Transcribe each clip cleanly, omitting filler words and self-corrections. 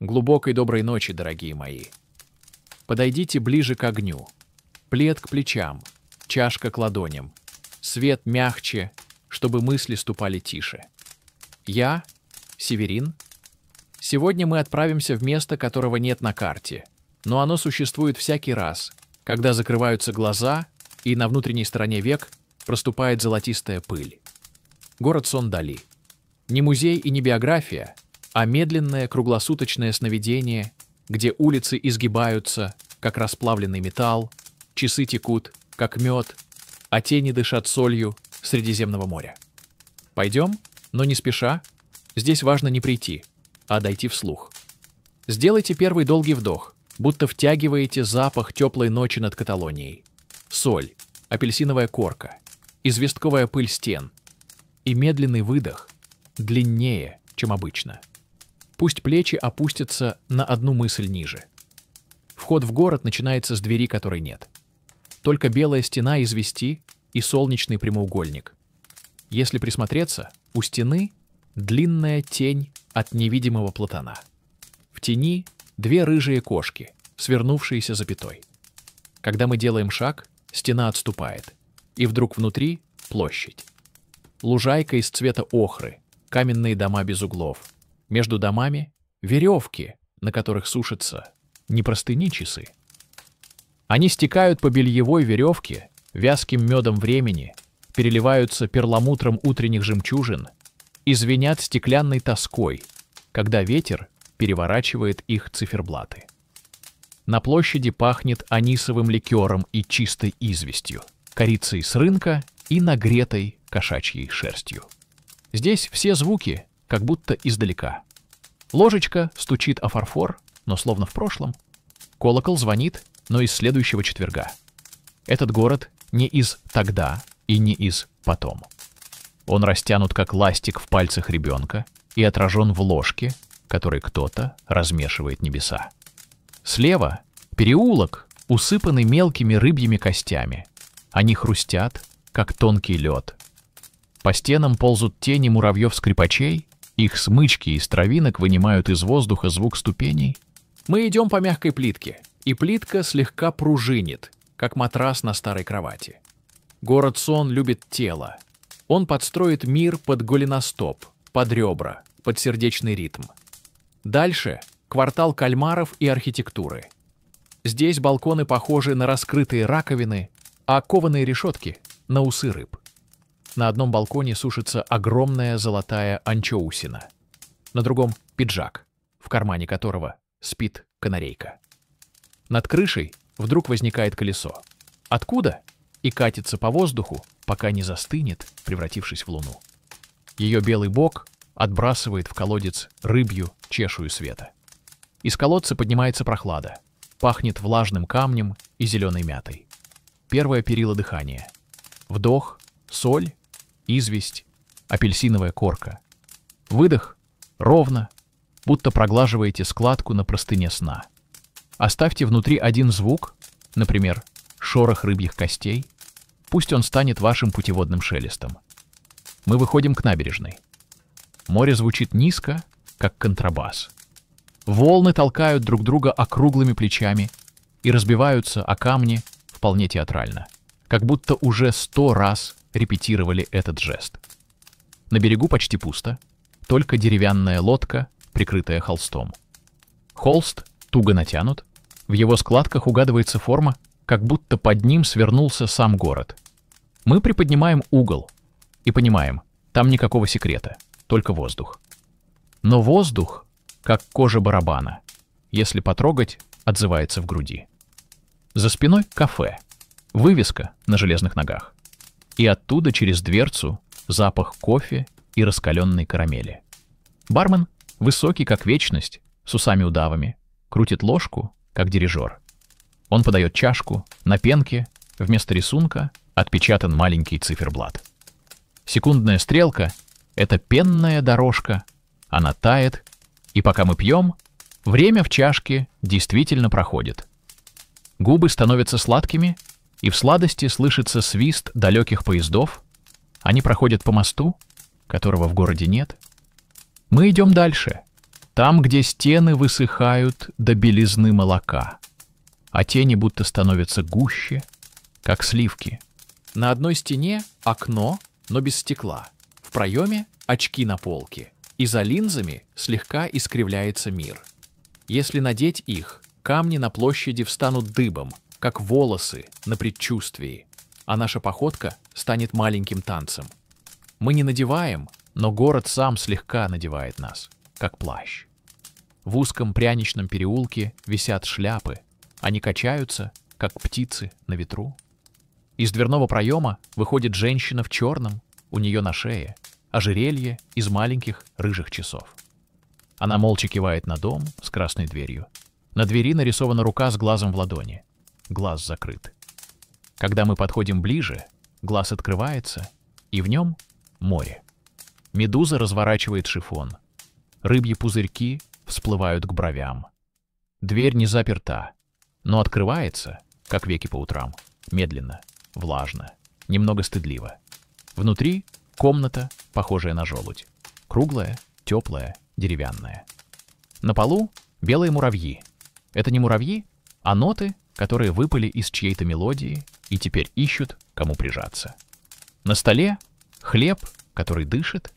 Глубокой доброй ночи, дорогие мои. Подойдите ближе к огню. Плед к плечам, чашка к ладоням. Свет мягче, чтобы мысли ступали тише. Я, Северин. Сегодня мы отправимся в место, которого нет на карте, но оно существует всякий раз, когда закрываются глаза, и на внутренней стороне век проступает золотистая пыль. Город Сон-Дали. Не музей и не биография, а медленное круглосуточное сновидение, где улицы изгибаются, как расплавленный металл, часы текут, как мед, а тени дышат солью Средиземного моря. Пойдем, но не спеша. Здесь важно не прийти, а дойти вслух. Сделайте первый долгий вдох, будто втягиваете запах теплой ночи над Каталонией. Соль, апельсиновая корка, известковая пыль стен. И медленный выдох, длиннее, чем обычно. Пусть плечи опустятся на одну мысль ниже. Вход в город начинается с двери, которой нет. Только белая стена из вести и солнечный прямоугольник. Если присмотреться, у стены длинная тень от невидимого платана. В тени две рыжие кошки, свернувшиеся запятой. Когда мы делаем шаг, стена отступает, и вдруг внутри площадь. Лужайка из цвета охры, каменные дома без углов. Между домами веревки, на которых сушатся не простыни часы. Они стекают по бельевой веревке, вязким медом времени, переливаются перламутром утренних жемчужин и звенят стеклянной тоской, когда ветер переворачивает их циферблаты. На площади пахнет анисовым ликером и чистой известью, корицей с рынка и нагретой кошачьей шерстью. Здесь все звуки как будто издалека. Ложечка стучит о фарфор, но словно в прошлом. Колокол звонит, но из следующего четверга. Этот город не из тогда и не из потом. Он растянут, как ластик в пальцах ребенка, и отражен в ложке, которой кто-то размешивает небеса. Слева переулок, усыпанный мелкими рыбьими костями. Они хрустят, как тонкий лед. По стенам ползут тени муравьев-скрипачей, их смычки из травинок вынимают из воздуха звук ступеней. Мы идем по мягкой плитке, и плитка слегка пружинит, как матрас на старой кровати. Город Сон любит тело. Он подстроит мир под голеностоп, под ребра, под сердечный ритм. Дальше квартал кальмаров и архитектуры. Здесь балконы похожи на раскрытые раковины, а кованые решетки — на усы рыб. На одном балконе сушится огромная золотая анчоусина, на другом — пиджак, в кармане которого спит канарейка. Над крышей вдруг возникает колесо. Откуда? И катится по воздуху, пока не застынет, превратившись в луну. Ее белый бок отбрасывает в колодец рыбью чешую света. Из колодца поднимается прохлада, пахнет влажным камнем и зеленой мятой. Первое перило дыхания. Вдох — соль, известь, апельсиновая корка. Выдох — ровно, будто проглаживаете складку на простыне сна. Оставьте внутри один звук, например, шорох рыбьих костей, пусть он станет вашим путеводным шелестом. Мы выходим к набережной. Море звучит низко, как контрабас. Волны толкают друг друга округлыми плечами и разбиваются о камни вполне театрально, как будто уже 100 раз репетировали этот жест. На берегу почти пусто, только деревянная лодка, прикрытая холстом. Холст туго натянут, в его складках угадывается форма, как будто под ним свернулся сам город. Мы приподнимаем угол и понимаем, там никакого секрета, только воздух. Но воздух, как кожа барабана, если потрогать, отзывается в груди. За спиной кафе, вывеска на железных ногах. И оттуда через дверцу запах кофе и раскаленной карамели. Бармен, высокий как вечность, с усами-удавами, крутит ложку, как дирижер. Он подает чашку, на пенке, вместо рисунка, отпечатан маленький циферблат. Секундная стрелка — это пенная дорожка, она тает, и пока мы пьем, время в чашке действительно проходит. Губы становятся сладкими, и в сладости слышится свист далеких поездов. Они проходят по мосту, которого в городе нет. Мы идем дальше. Там, где стены высыхают до белизны молока, а тени будто становятся гуще, как сливки. На одной стене окно, но без стекла. В проеме очки на полке, и за линзами слегка искривляется мир. Если надеть их, камни на площади встанут дыбом, как волосы на предчувствии, а наша походка станет маленьким танцем. Мы не надеваем, но город сам слегка надевает нас, как плащ. В узком пряничном переулке висят шляпы, они качаются, как птицы на ветру. Из дверного проема выходит женщина в черном, у нее на шее ожерелье из маленьких рыжих часов. Она молча кивает на дом с красной дверью. На двери нарисована рука с глазом в ладони. Глаз закрыт. Когда мы подходим ближе, глаз открывается, и в нем море. Медуза разворачивает шифон. Рыбьи пузырьки всплывают к бровям. Дверь не заперта, но открывается, как веки по утрам, медленно, влажно, немного стыдливо. Внутри комната, похожая на желудь. Круглая, теплая, деревянная. На полу белые муравьи. Это не муравьи, а ноты, которые выпали из чьей-то мелодии и теперь ищут, кому прижаться. На столе хлеб, который дышит.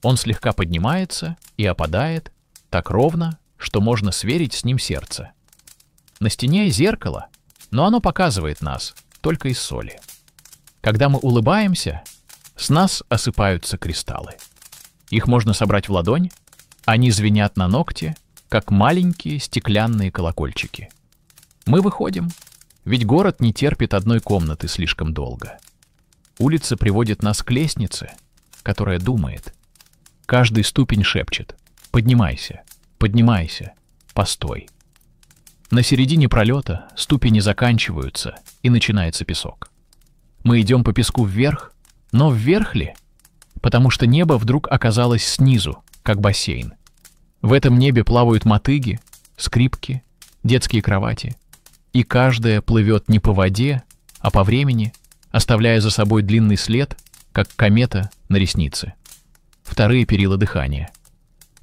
Он слегка поднимается и опадает так ровно, что можно сверить с ним сердце. На стене зеркало, но оно показывает нас только из соли. Когда мы улыбаемся, с нас осыпаются кристаллы. Их можно собрать в ладонь, они звенят на ногте, как маленькие стеклянные колокольчики. Мы выходим, ведь город не терпит одной комнаты слишком долго. Улица приводит нас к лестнице, которая думает. Каждый ступень шепчет: «Поднимайся, поднимайся, постой». На середине пролета ступени заканчиваются, и начинается песок. Мы идем по песку вверх, но вверх ли? Потому что небо вдруг оказалось снизу, как бассейн. В этом небе плавают мотыги, скрипки, детские кровати, и каждая плывет не по воде, а по времени, оставляя за собой длинный след, как комета на реснице. Вторые перила дыхания.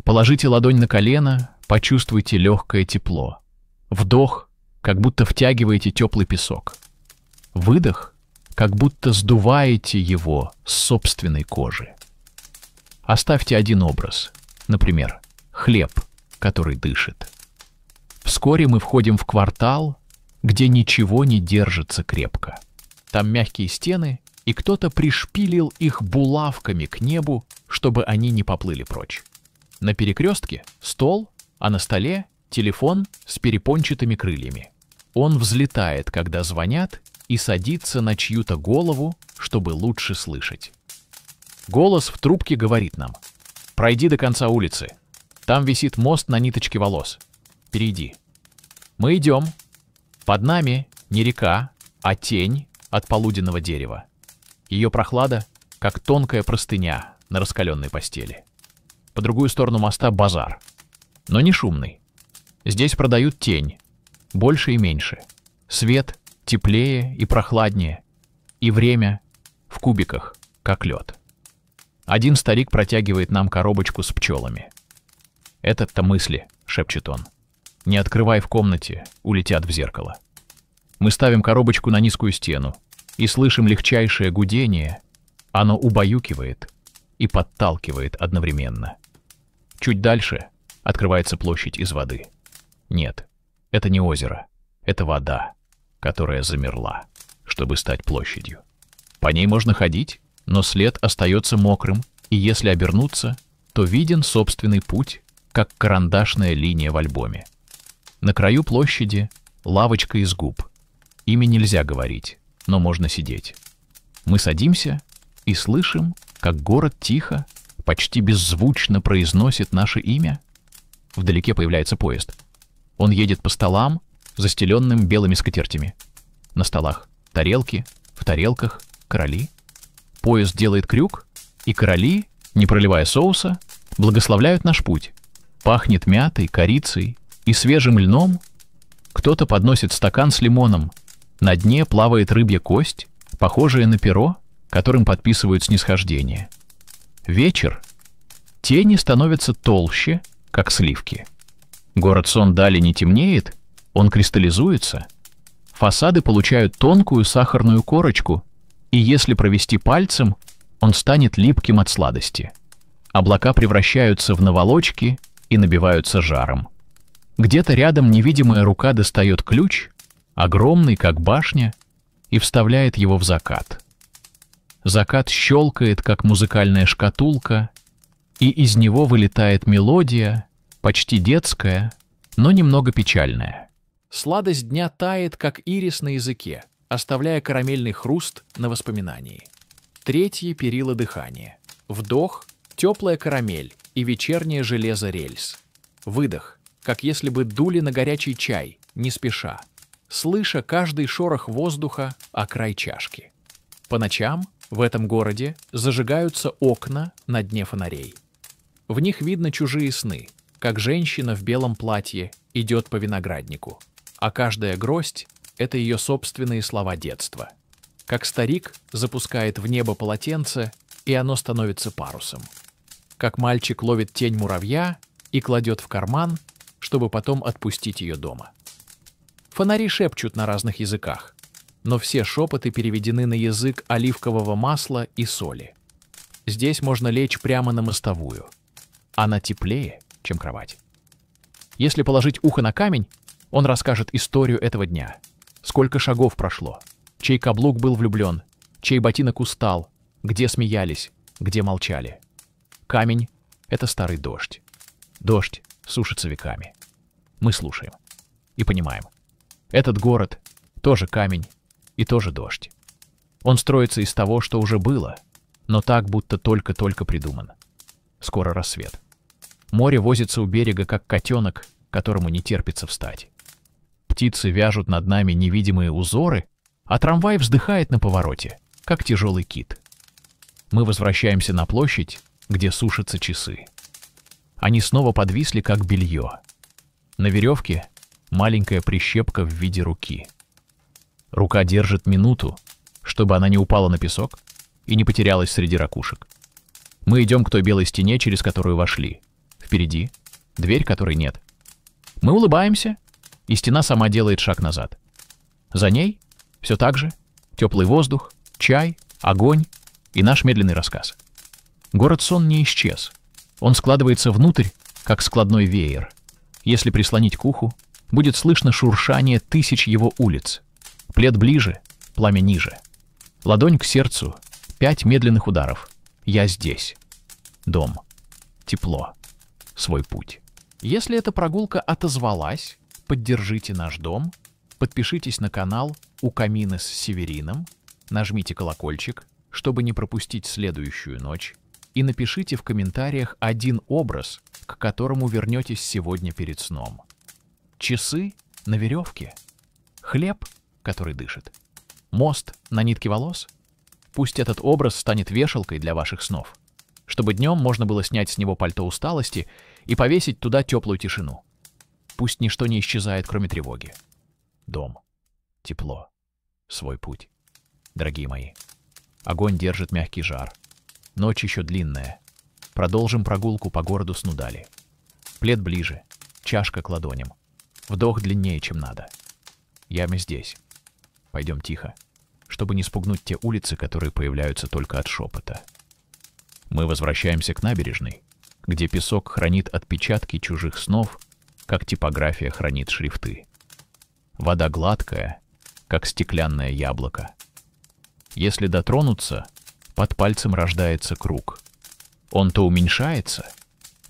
Положите ладонь на колено, почувствуйте легкое тепло. Вдох, как будто втягиваете теплый песок. Выдох, как будто сдуваете его с собственной кожи. Оставьте один образ, например, хлеб, который дышит. Вскоре мы входим в квартал, где ничего не держится крепко. Там мягкие стены, и кто-то пришпилил их булавками к небу, чтобы они не поплыли прочь. На перекрестке стол, а на столе телефон с перепончатыми крыльями. Он взлетает, когда звонят, и садится на чью-то голову, чтобы лучше слышать. Голос в трубке говорит нам: «Пройди до конца улицы. Там висит мост на ниточке волос. Перейди». Мы идем. Под нами не река, а тень от полуденного дерева. Ее прохлада, как тонкая простыня на раскаленной постели. По другую сторону моста базар, но не шумный. Здесь продают тень, больше и меньше. Свет теплее и прохладнее, и время в кубиках, как лед. Один старик протягивает нам коробочку с пчелами. «Это-то мысли», — шепчет он. «Не открывай в комнате, улетят в зеркало». Мы ставим коробочку на низкую стену и слышим легчайшее гудение. Оно убаюкивает и подталкивает одновременно. Чуть дальше открывается площадь из воды. Нет, это не озеро, это вода, которая замерла, чтобы стать площадью. По ней можно ходить, но след остается мокрым, и если обернуться, то виден собственный путь, как карандашная линия в альбоме. На краю площади лавочка из губ. Ими нельзя говорить, но можно сидеть. Мы садимся и слышим, как город тихо, почти беззвучно произносит наше имя. Вдалеке появляется поезд. Он едет по столам, застеленным белыми скатертями. На столах тарелки, в тарелках короли. Поезд делает крюк, и короли, не проливая соуса, благословляют наш путь. Пахнет мятой, корицей и свежим льном. Кто-то подносит стакан с лимоном. На дне плавает рыбья кость, похожая на перо, которым подписывают снисхождение. Вечер. Тени становятся толще, как сливки. Город-сон далее не темнеет, он кристаллизуется. Фасады получают тонкую сахарную корочку, и если провести пальцем, он станет липким от сладости. Облака превращаются в наволочки и набиваются жаром. Где-то рядом невидимая рука достает ключ, огромный, как башня, и вставляет его в закат. Закат щелкает, как музыкальная шкатулка, и из него вылетает мелодия, почти детская, но немного печальная. Сладость дня тает, как ирис на языке, оставляя карамельный хруст на воспоминании. Третье перило дыхания. Вдох — теплая карамель и вечернее железо рельс. Выдох, как если бы дули на горячий чай, не спеша, слыша каждый шорох воздуха о край чашки. По ночам в этом городе зажигаются окна на дне фонарей. В них видно чужие сны, как женщина в белом платье идет по винограднику, а каждая гроздь — это ее собственные слова детства. Как старик запускает в небо полотенце, и оно становится парусом. Как мальчик ловит тень муравья и кладет в карман, чтобы потом отпустить ее дома. Фонари шепчут на разных языках, но все шепоты переведены на язык оливкового масла и соли. Здесь можно лечь прямо на мостовую. Она теплее, чем кровать. Если положить ухо на камень, он расскажет историю этого дня. Сколько шагов прошло, чей каблук был влюблен, чей ботинок устал, где смеялись, где молчали. Камень — это старый дождь. Дождь сушится веками. Мы слушаем и понимаем. Этот город тоже камень и тоже дождь. Он строится из того, что уже было, но так, будто только-только придуман. Скоро рассвет. Море возится у берега, как котенок, которому не терпится встать. Птицы вяжут над нами невидимые узоры, а трамвай вздыхает на повороте, как тяжелый кит. Мы возвращаемся на площадь, где сушатся часы. Они снова подвисли, как белье. На веревке маленькая прищепка в виде руки. Рука держит минуту, чтобы она не упала на песок и не потерялась среди ракушек. Мы идем к той белой стене, через которую вошли. Впереди дверь, которой нет. Мы улыбаемся, и стена сама делает шаг назад. За ней все так же теплый воздух, чай, огонь и наш медленный рассказ. Город-сон не исчез. Он складывается внутрь, как складной веер. Если прислонить к уху, будет слышно шуршание тысяч его улиц. Плед ближе, пламя ниже. Ладонь к сердцу, 5 медленных ударов. Я здесь. Дом. Тепло. Свой путь. Если эта прогулка отозвалась, поддержите наш дом, подпишитесь на канал «У камина с Северином», нажмите колокольчик, чтобы не пропустить следующую ночь, и напишите в комментариях один образ, к которому вернетесь сегодня перед сном. Часы на веревке, хлеб, который дышит, мост на нитке волос. Пусть этот образ станет вешалкой для ваших снов, чтобы днем можно было снять с него пальто усталости и повесить туда теплую тишину. Пусть ничто не исчезает, кроме тревоги. Дом, тепло, свой путь. Дорогие мои, огонь держит мягкий жар. Ночь еще длинная. Продолжим прогулку по городу Снудали. Плед ближе, чашка к ладоням. Вдох длиннее, чем надо. Яма здесь. Пойдем тихо, чтобы не спугнуть те улицы, которые появляются только от шепота. Мы возвращаемся к набережной, где песок хранит отпечатки чужих снов, как типография хранит шрифты. Вода гладкая, как стеклянное яблоко. Если дотронуться, под пальцем рождается круг. Он то уменьшается,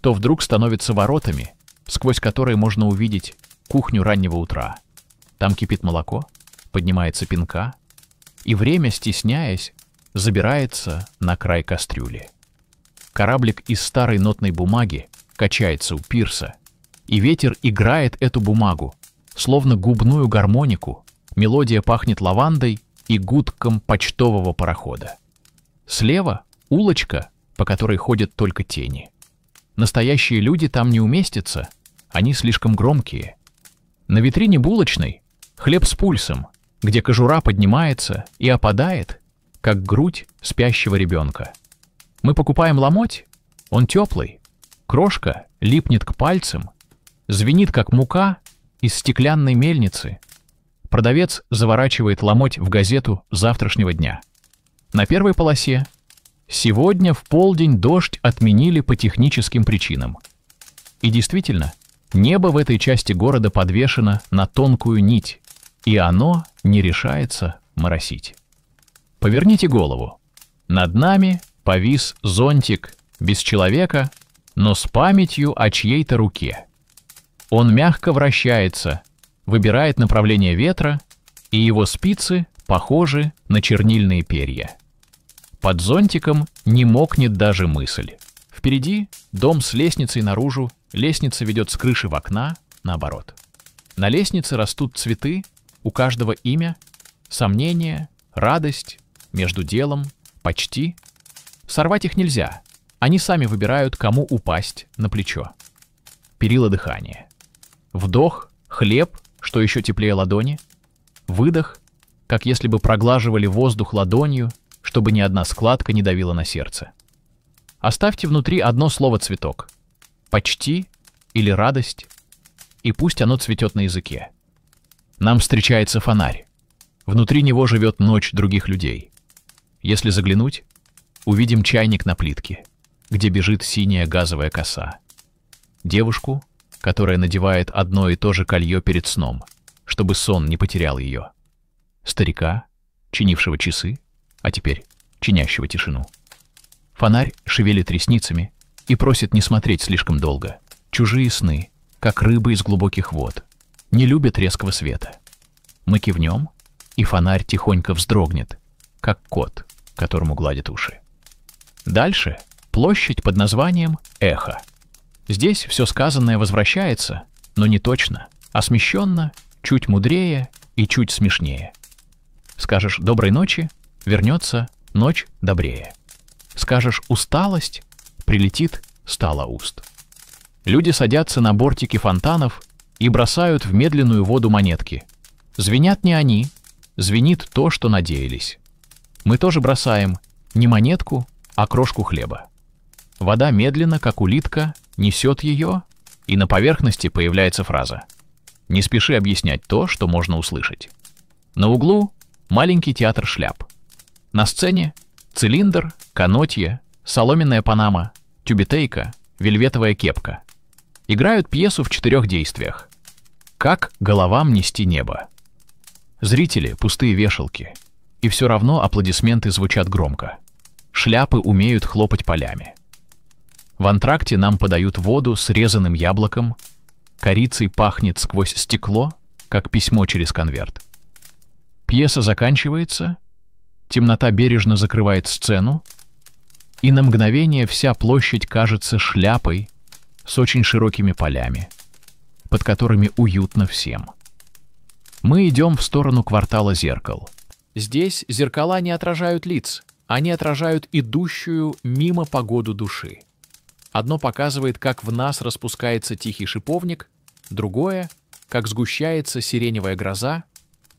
то вдруг становится воротами, сквозь которые можно увидеть кухню раннего утра. Там кипит молоко, поднимается пенка, и время, стесняясь, забирается на край кастрюли. Кораблик из старой нотной бумаги качается у пирса, и ветер играет эту бумагу, словно губную гармонику. Мелодия пахнет лавандой и гудком почтового парохода. Слева — улочка, по которой ходят только тени. Настоящие люди там не уместятся, они слишком громкие. На витрине булочной хлеб с пульсом, где кожура поднимается и опадает, как грудь спящего ребенка. Мы покупаем ломоть, он теплый, Крошка липнет к пальцам, звенит, как мука из стеклянной мельницы. Продавец заворачивает ломоть в газету завтрашнего дня. На первой полосе: «Сегодня в полдень дождь отменили по техническим причинам». И действительно, небо в этой части города подвешено на тонкую нить, и оно не решается моросить. Поверните голову. Над нами повис зонтик без человека, но с памятью о чьей-то руке. Он мягко вращается, выбирает направление ветра, и его спицы похожи на чернильные перья. Под зонтиком не мокнет даже мысль. Впереди дом с лестницей наружу, лестница ведет с крыши в окна, наоборот. На лестнице растут цветы, у каждого имя, сомнение, радость, между делом, почти. Сорвать их нельзя, они сами выбирают, кому упасть на плечо. Перила дыхания. Вдох, хлеб, что еще теплее ладони. Выдох, как если бы проглаживали воздух ладонью, чтобы ни одна складка не давила на сердце. Оставьте внутри одно слово «цветок». «Почти» или «радость», и пусть оно цветет на языке. Нам встречается фонарь. Внутри него живет ночь других людей. Если заглянуть, увидим чайник на плитке, где бежит синяя газовая коса. Девушку, которая надевает одно и то же колье перед сном, чтобы сон не потерял ее. Старика, чинившего часы, а теперь чинящего тишину. Фонарь шевелит ресницами и просит не смотреть слишком долго. Чужие сны, как рыбы из глубоких вод, не любят резкого света. Мы кивнем, и фонарь тихонько вздрогнет, как кот, которому гладят уши. Дальше площадь под названием «Эхо». Здесь все сказанное возвращается, но не точно, а смещенно, чуть мудрее и чуть смешнее. Скажешь «доброй ночи», вернется «ночь добрее». Скажешь «усталость», прилетит «стало уст». Люди садятся на бортики фонтанов и бросают в медленную воду монетки. Звенят не они, звенит то, что надеялись. Мы тоже бросаем не монетку, а крошку хлеба. Вода медленно, как улитка, несет ее, и на поверхности появляется фраза. Не спеши объяснять то, что можно услышать. На углу маленький театр шляп. На сцене цилиндр, канотье, соломенная панама, тюбетейка, вельветовая кепка. Играют пьесу в 4 действиях. Как головам нести небо. Зрители — пустые вешалки. И все равно аплодисменты звучат громко. Шляпы умеют хлопать полями. В антракте нам подают воду с резаным яблоком, корицей пахнет сквозь стекло, как письмо через конверт. Пьеса заканчивается, темнота бережно закрывает сцену, и на мгновение вся площадь кажется шляпой с очень широкими полями, под которыми уютно всем. Мы идем в сторону квартала зеркал. Здесь зеркала не отражают лиц, они отражают идущую мимо погоду души. Одно показывает, как в нас распускается тихий шиповник, другое — как сгущается сиреневая гроза,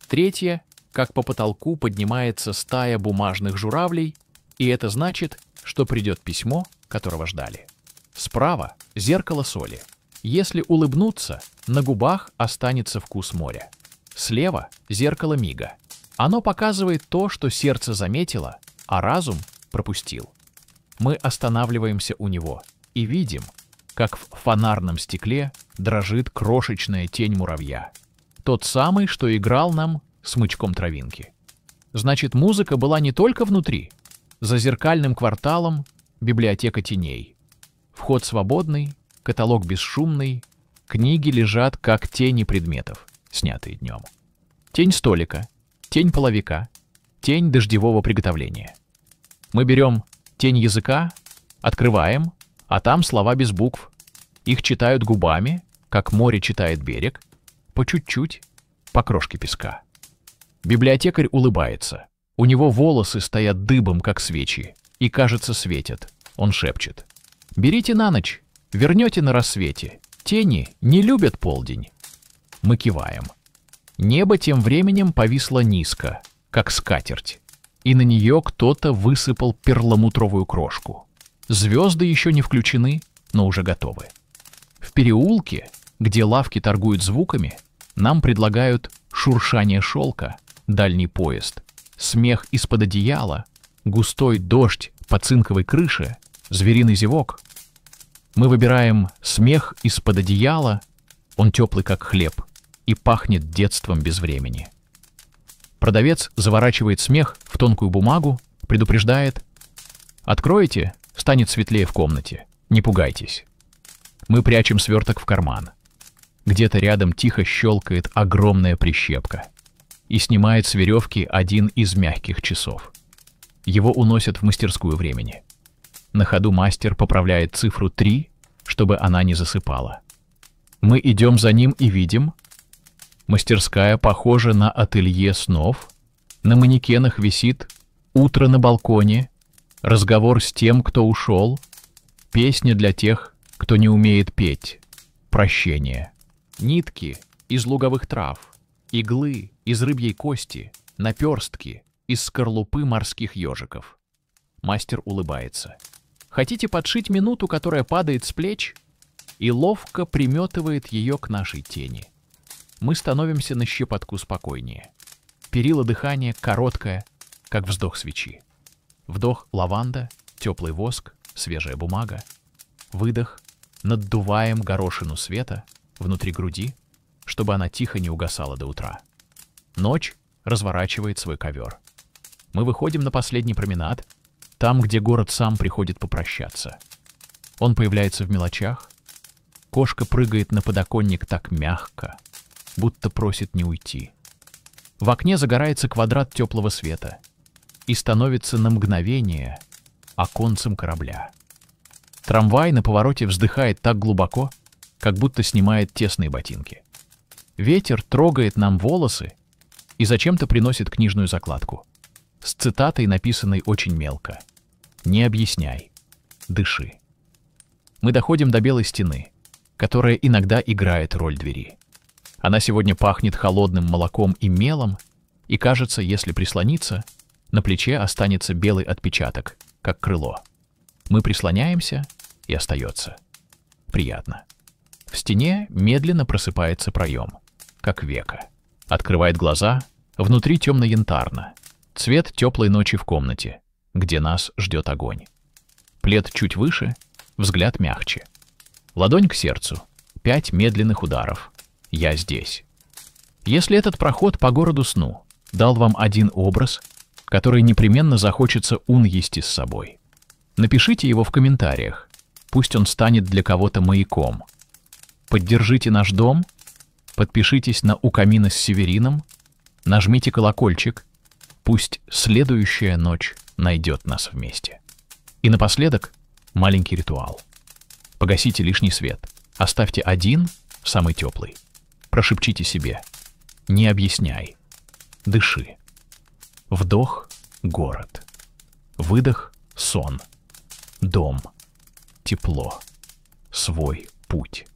третье — как по потолку поднимается стая бумажных журавлей, и это значит, что придет письмо, которого ждали. Справа — зеркало соли. Если улыбнуться, на губах останется вкус моря. Слева — зеркало мига. Оно показывает то, что сердце заметило, а разум пропустил. Мы останавливаемся у него и видим, как в фонарном стекле дрожит крошечная тень муравья. Тот самый, что играл нам смычком травинки. Значит, музыка была не только внутри. За зеркальным кварталом библиотека теней. Вход свободный, каталог бесшумный, книги лежат, как тени предметов, снятые днем. Тень столика, тень половика, тень дождевого приготовления. Мы берем тень языка, открываем, а там слова без букв. Их читают губами, как море читает берег, по чуть-чуть, по крошке песка. Библиотекарь улыбается. У него волосы стоят дыбом, как свечи, и, кажется, светят. Он шепчет. «Берите на ночь, вернете на рассвете. Тени не любят полдень». Мы киваем. Небо тем временем повисло низко, как скатерть, и на нее кто-то высыпал перламутровую крошку. Звезды еще не включены, но уже готовы. В переулке, где лавки торгуют звуками, нам предлагают шуршание шелка, дальний поезд, смех из-под одеяла, густой дождь по цинковой крыше, звериный зевок. Мы выбираем смех из-под одеяла, он теплый как хлеб и пахнет детством без времени. Продавец заворачивает смех в тонкую бумагу, предупреждает: «Откроете, станет светлее в комнате, не пугайтесь». Мы прячем сверток в карман. Где-то рядом тихо щелкает огромная прищепка и снимает с веревки один из мягких часов. Его уносят в мастерскую времени. На ходу мастер поправляет цифру 3, чтобы она не засыпала. Мы идем за ним и видим: мастерская похожа на ателье снов, на манекенах висит «Утро на балконе», разговор с тем, кто ушел, песня для тех, кто не умеет петь, прощение, нитки из луговых трав, иглы из рыбьей кости, наперстки из скорлупы морских ежиков. Мастер улыбается. Хотите подшить минуту, которая падает с плеч, и ловко приметывает ее к нашей тени. Мы становимся на щепотку спокойнее. Перила дыхания короткое, как вздох свечи. Вдох — лаванда, теплый воск, свежая бумага. Выдох — наддуваем горошину света внутри груди, чтобы она тихо не угасала до утра. Ночь разворачивает свой ковер. Мы выходим на последний променад, там, где город сам приходит попрощаться. Он появляется в мелочах. Кошка прыгает на подоконник так мягко, будто просит не уйти. В окне загорается квадрат теплого света и становится на мгновение оконцем корабля. Трамвай на повороте вздыхает так глубоко, как будто снимает тесные ботинки. Ветер трогает нам волосы и зачем-то приносит книжную закладку с цитатой, написанной очень мелко. «Не объясняй. Дыши». Мы доходим до белой стены, которая иногда играет роль двери. Она сегодня пахнет холодным молоком и мелом, и кажется, если прислониться, на плече останется белый отпечаток, как крыло. Мы прислоняемся, и остается. Приятно. В стене медленно просыпается проем, как века. Открывает глаза, внутри темно-янтарно. Цвет теплой ночи в комнате, где нас ждет огонь. Плед чуть выше, взгляд мягче. Ладонь к сердцу, 5 медленных ударов. Я здесь. Если этот проход по городу сну дал вам один образ, который непременно захочется унести с собой, напишите его в комментариях. Пусть он станет для кого-то маяком. Поддержите наш дом, подпишитесь на «У камина с Северином», нажмите колокольчик. Пусть следующая ночь найдет нас вместе. И напоследок маленький ритуал. Погасите лишний свет. Оставьте один, самый теплый. Прошепчите себе: не объясняй. Дыши. Вдох — город. Выдох — сон. Дом. Тепло. Свой путь.